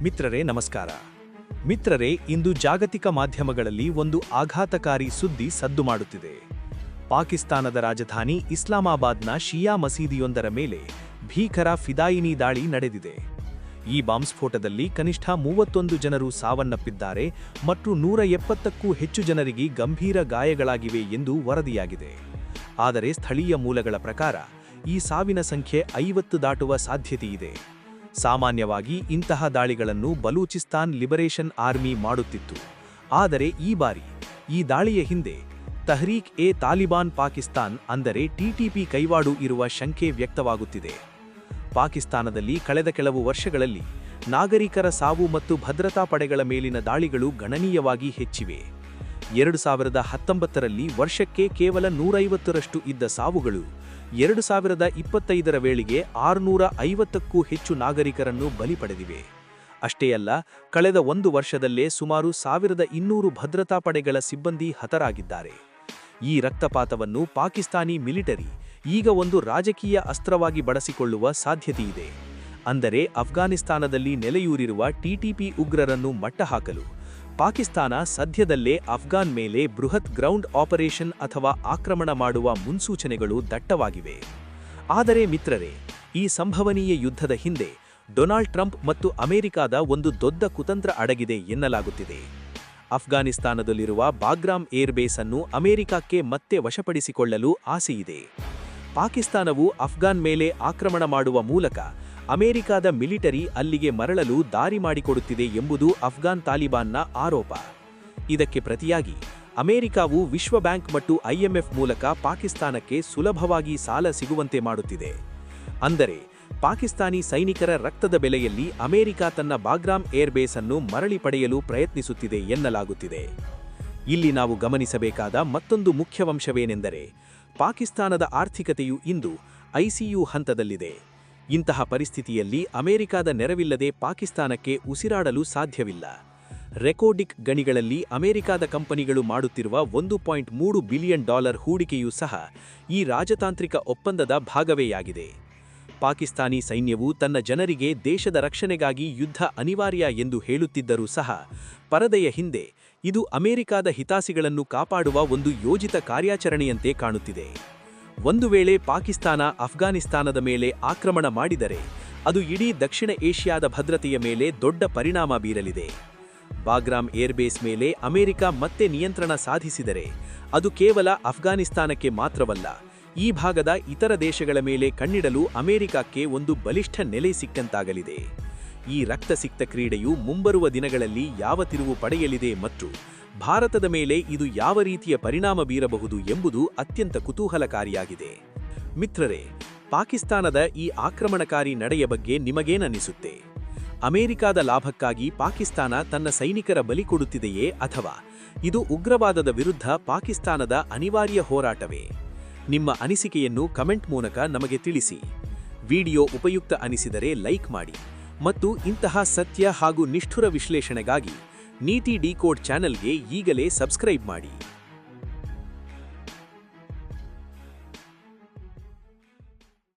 ಮಿತ್ರರೇ ನಮಸ್ಕಾರ. ಮಿತ್ರರೇ, ಇಂದು ಜಾಗತಿಕ ಮಾಧ್ಯಮಗಳಲ್ಲಿ ಒಂದು ಆಘಾತಕಾರಿ ಸುದ್ದಿ ಸದ್ದು ಮಾಡುತ್ತಿದೆ. ಪಾಕಿಸ್ತಾನದ ರಾಜಧಾನಿ ಇಸ್ಲಾಮಾಬಾದ್ನ ಶಿಯಾ ಮಸೀದಿಯೊಂದರ ಮೇಲೆ ಭೀಕರ ಫಿದಾಯಿನಿ ದಾಳಿ ನಡೆದಿದೆ. ಈ ಬಾಂಬ್ ಸ್ಫೋಟದಲ್ಲಿ ಕನಿಷ್ಠ 31 ಜನರು ಸಾವನ್ನಪ್ಪಿದ್ದಾರೆ ಮತ್ತು 170ಕ್ಕೂ ಹೆಚ್ಚು ಜನರಿಗೆ ಗಂಭೀರ ಗಾಯಗಳಾಗಿವೆ ಎಂದು ವರದಿಯಾಗಿದೆ. ಆದರೆ ಸ್ಥಳೀಯ ಮೂಲಗಳ ಪ್ರಕಾರ ಈ ಸಾವಿನ ಸಂಖ್ಯೆ 50 ದಾಟುವ ಸಾಧ್ಯತೆಯಿದೆ. ಸಾಮಾನ್ಯವಾಗಿ ಇಂತಹ ದಾಳಿಗಳನ್ನು ಬಲೂಚಿಸ್ತಾನ್ ಲಿಬರೇಷನ್ ಆರ್ಮಿ ಮಾಡುತ್ತಿತ್ತು. ಆದರೆ ಈ ಬಾರಿ ಈ ದಾಳಿಯ ಹಿಂದೆ ತಹ್ರೀಕ್-ಎ-ತಾಲಿಬಾನ್ ಪಾಕಿಸ್ತಾನ್ ಅಂದರೆ ಟಿಟಿಪಿ ಕೈವಾಡು ಇರುವ ಶಂಕೆ ವ್ಯಕ್ತವಾಗುತ್ತಿದೆ. ಪಾಕಿಸ್ತಾನದಲ್ಲಿ ಕಳೆದ ಕೆಲವು ವರ್ಷಗಳಲ್ಲಿ ನಾಗರಿಕರ ಸಾವು ಮತ್ತು ಭದ್ರತಾ ಪಡೆಗಳ ಮೇಲಿನ ದಾಳಿಗಳು ಗಣನೀಯವಾಗಿ ಹೆಚ್ಚಿವೆ. 2019ರಲ್ಲಿ ವರ್ಷಕ್ಕೆ ಕೇವಲ 150ರಷ್ಟು ಇದ್ದ ಸಾವುಗಳು 2025ರ ವೇಳೆಗೆ 650ಕ್ಕೂ ಹೆಚ್ಚು ನಾಗರಿಕರನ್ನು ಬಲಿ ಪಡೆದಿವೆ. ಅಷ್ಟೇ ಅಲ್ಲ, ಕಳೆದ ಒಂದು ವರ್ಷದಲ್ಲೇ ಸುಮಾರು 1200 ಭದ್ರತಾ ಪಡೆಗಳ ಸಿಬ್ಬಂದಿ ಹತರಾಗಿದ್ದಾರೆ. ಈ ರಕ್ತಪಾತವನ್ನು ಪಾಕಿಸ್ತಾನಿ ಮಿಲಿಟರಿ ಈಗ ಒಂದು ರಾಜಕೀಯ ಅಸ್ತ್ರವಾಗಿ ಬಳಸಿಕೊಳ್ಳುವ ಸಾಧ್ಯತೆಯಿದೆ. ಅಂದರೆ ಅಫ್ಘಾನಿಸ್ತಾನದಲ್ಲಿ ನೆಲೆಯೂರಿರುವ ಟಿಟಿಪಿ ಉಗ್ರರನ್ನು ಮಟ್ಟಹಾಕಲು ಪಾಕಿಸ್ತಾನ ಸದ್ಯದಲ್ಲೇ ಅಫ್ಘಾನ್ ಮೇಲೆ ಬೃಹತ್ ಗ್ರೌಂಡ್ ಆಪರೇಷನ್ ಅಥವಾ ಆಕ್ರಮಣ ಮಾಡುವ ಮುನ್ಸೂಚನೆಗಳು ದಟ್ಟವಾಗಿವೆ. ಆದರೆ ಮಿತ್ರರೇ, ಈ ಸಂಭವನೀಯ ಯುದ್ಧದ ಹಿಂದೆ ಡೊನಾಲ್ಡ್ ಟ್ರಂಪ್ ಮತ್ತು ಅಮೆರಿಕಾದ ಒಂದು ದೊಡ್ಡ ಕುತಂತ್ರ ಅಡಗಿದೆ ಎನ್ನಲಾಗುತ್ತಿದೆ. ಅಫ್ಘಾನಿಸ್ತಾನದಲ್ಲಿರುವ ಬಾಗ್ರಾಮ್ ಏರ್ಬೇಸ್ ಅನ್ನು ಅಮೆರಿಕಕ್ಕೆ ಮತ್ತೆ ವಶಪಡಿಸಿಕೊಳ್ಳಲು ಆಸೆಯಿದೆ. ಪಾಕಿಸ್ತಾನವು ಅಫ್ಘಾನ್ ಮೇಲೆ ಆಕ್ರಮಣ ಮಾಡುವ ಮೂಲಕ ಅಮೆರಿಕಾದ ಮಿಲಿಟರಿ ಅಲ್ಲಿಗೆ ಮರಳಲು ದಾರಿ ಮಾಡಿಕೊಡುತ್ತಿದೆ ಎಂಬುದು ಅಫ್ಘಾನ್ ತಾಲಿಬಾನ್ನ ಆರೋಪ. ಇದಕ್ಕೆ ಪ್ರತಿಯಾಗಿ ಅಮೆರಿಕಾವು ವಿಶ್ವ ಬ್ಯಾಂಕ್ ಮತ್ತು IMF ಮೂಲಕ ಪಾಕಿಸ್ತಾನಕ್ಕೆ ಸುಲಭವಾಗಿ ಸಾಲ ಸಿಗುವಂತೆ ಮಾಡುತ್ತಿದೆ. ಅಂದರೆ ಪಾಕಿಸ್ತಾನಿ ಸೈನಿಕರ ರಕ್ತದ ಬೆಲೆಯಲ್ಲಿ ಅಮೆರಿಕ ತನ್ನ ಬಾಗ್ರಾಮ್ ಏರ್ಬೇಸ್ ಅನ್ನು ಮರಳಿ ಪಡೆಯಲು ಪ್ರಯತ್ನಿಸುತ್ತಿದೆ ಎನ್ನಲಾಗುತ್ತಿದೆ. ಇಲ್ಲಿ ನಾವು ಗಮನಿಸಬೇಕಾದ ಮತ್ತೊಂದು ಮುಖ್ಯವಂಶವೇನೆಂದರೆ ಪಾಕಿಸ್ತಾನದ ಆರ್ಥಿಕತೆಯು ಇಂದು ICU ಹಂತದಲ್ಲಿದೆ. ಇಂತಹ ಪರಿಸ್ಥಿತಿಯಲ್ಲಿ ಅಮೆರಿಕಾದ ನೆರವಿಲ್ಲದೆ ಪಾಕಿಸ್ತಾನಕ್ಕೆ ಉಸಿರಾಡಲು ಸಾಧ್ಯವಿಲ್ಲ. ರೆಕೋರ್ಡಿಕ್ ಗಣಿಗಳಲ್ಲಿ ಅಮೆರಿಕಾದ ಕಂಪನಿಗಳು ಮಾಡುತ್ತಿರುವ $1.3 ಬಿಲಿಯನ್ ಹೂಡಿಕೆಯೂ ಸಹ ಈ ರಾಜತಾಂತ್ರಿಕ ಒಪ್ಪಂದದ ಭಾಗವೇಯಾಗಿದೆ. ಪಾಕಿಸ್ತಾನಿ ಸೈನ್ಯವು ತನ್ನ ಜನರಿಗೆ ದೇಶದ ರಕ್ಷಣೆಗಾಗಿ ಯುದ್ಧ ಅನಿವಾರ್ಯ ಎಂದು ಹೇಳುತ್ತಿದ್ದರೂ ಸಹ ಪರದೆಯ ಹಿಂದೆ ಇದು ಅಮೆರಿಕಾದ ಹಿತಾಸಕ್ತಿಗಳನ್ನು ಕಾಪಾಡುವ ಒಂದು ಯೋಜಿತ ಕಾರ್ಯಾಚರಣೆಯಂತೆ ಕಾಣುತ್ತಿದೆ. ಒಂದು ವೇಳೆ ಪಾಕಿಸ್ತಾನ ಅಫ್ಘಾನಿಸ್ತಾನದ ಮೇಲೆ ಆಕ್ರಮಣ ಮಾಡಿದರೆ ಅದು ಇಡೀ ದಕ್ಷಿಣ ಏಷ್ಯಾದ ಭದ್ರತೆಯ ಮೇಲೆ ದೊಡ್ಡ ಪರಿಣಾಮ ಬೀರಲಿದೆ. ಬಾಗ್ರಾಮ್ ಏರ್ಬೇಸ್ ಮೇಲೆ ಅಮೆರಿಕ ಮತ್ತೆ ನಿಯಂತ್ರಣ ಸಾಧಿಸಿದರೆ ಅದು ಕೇವಲ ಅಫ್ಘಾನಿಸ್ತಾನಕ್ಕೆ ಮಾತ್ರವಲ್ಲ, ಈ ಭಾಗದ ಇತರ ದೇಶಗಳ ಮೇಲೆ ಕಣ್ಣಿಡಲು ಅಮೆರಿಕಕ್ಕೆ ಒಂದು ಬಲಿಷ್ಠ ನೆಲೆ ಸಿಕ್ಕಂತಾಗಲಿದೆ. ಈ ರಕ್ತಸಿಕ್ತ ಕ್ರೀಡೆಯು ಮುಂಬರುವ ದಿನಗಳಲ್ಲಿ ಯಾವ ತಿರುವು ಪಡೆಯಲಿದೆ ಮತ್ತು ಭಾರತದ ಮೇಲೆ ಇದು ಯಾವ ರೀತಿಯ ಪರಿಣಾಮ ಬೀರಬಹುದು ಎಂಬುದು ಅತ್ಯಂತ ಕುತೂಹಲಕಾರಿಯಾಗಿದೆ. ಮಿತ್ರರೇ, ಪಾಕಿಸ್ತಾನದ ಈ ಆಕ್ರಮಣಕಾರಿ ನಡೆಯ ಬಗ್ಗೆ ನಿಮಗೇನನ್ನಿಸುತ್ತೆ? ಅಮೆರಿಕಾದ ಲಾಭಕ್ಕಾಗಿ ಪಾಕಿಸ್ತಾನ ತನ್ನ ಸೈನಿಕರ ಬಲಿ ಕೊಡುತ್ತಿದೆಯೇ ಅಥವಾ ಇದು ಉಗ್ರವಾದದ ವಿರುದ್ಧ ಪಾಕಿಸ್ತಾನದ ಅನಿವಾರ್ಯ ಹೋರಾಟವೇ? ನಿಮ್ಮ ಅನಿಸಿಕೆಯನ್ನು ಕಮೆಂಟ್ ಮೂಲಕ ನಮಗೆ ತಿಳಿಸಿ. ವಿಡಿಯೋ ಉಪಯುಕ್ತ ಅನಿಸಿದರೆ ಲೈಕ್ ಮಾಡಿ ಮತ್ತು ಇಂತಹ ಸತ್ಯ ಹಾಗೂ ನಿಷ್ಠುರ ವಿಶ್ಲೇಷಣೆಗಾಗಿ ನೀತಿ ಡಿಕೋಡ್ ಚಾನೆಲ್ಗೆ ಈಗಲೇ ಸಬ್ಸ್ಕ್ರೈಬ್ ಮಾಡಿ.